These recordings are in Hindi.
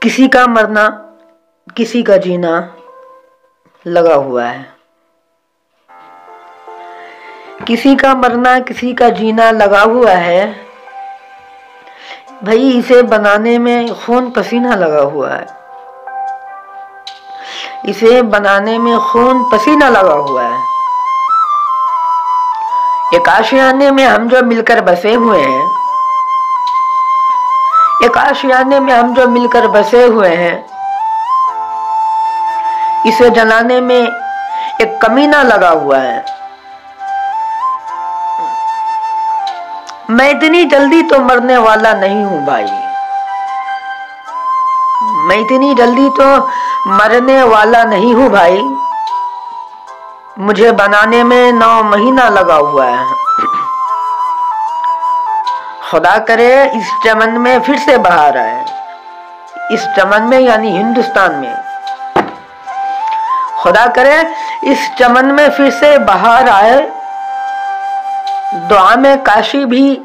किसी का मरना किसी का जीना लगा हुआ है। किसी का मरना किसी का जीना लगा हुआ है। भाई इसे बनाने में खून पसीना लगा हुआ है। इसे बनाने में खून पसीना लगा हुआ है। एक आशियाने में हम जो मिलकर बसे हुए हैं, एक आशियाने में हम जो मिलकर बसे हुए हैं, इसे जलाने में एक कमीना लगा हुआ है। मैं इतनी जल्दी तो मरने वाला नहीं हूं भाई, मैं इतनी जल्दी तो मरने वाला नहीं हूं भाई। मुझे बनाने में 9 महीना लगा हुआ है। खुदा करे इस चमन में फिर से बहार आए। इस चमन में यानी हिंदुस्तान में। खुदा करे इस चमन में फिर से बहार आए। दुआ में काशी भी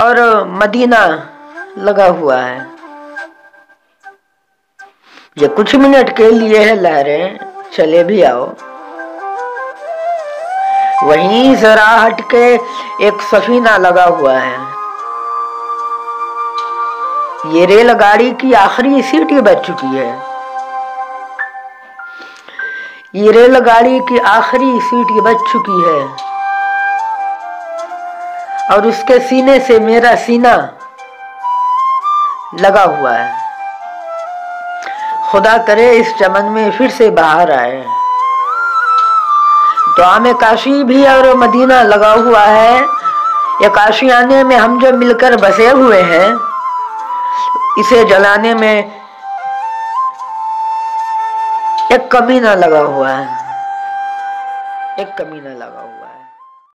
और मदीना लगा हुआ है। ये कुछ मिनट के लिए है लहरें, चले भी आओ। वहीं जरा हट के एक सफीना लगा हुआ है। ये रेलगाड़ी की आखिरी सीटी बज चुकी है। ये रेलगाड़ी की आखिरी सीटी बज चुकी है और उसके सीने से मेरा सीना लगा हुआ है। खुदा करे इस चमन में फिर से बहार आए। दुआ में काशी भी और मदीना लगा हुआ है। एक आशियाने में हम जो मिलकर बसे हुए हैं, इसे जलाने में एक कमीना लगा हुआ है। एक कमीना लगा हुआ है।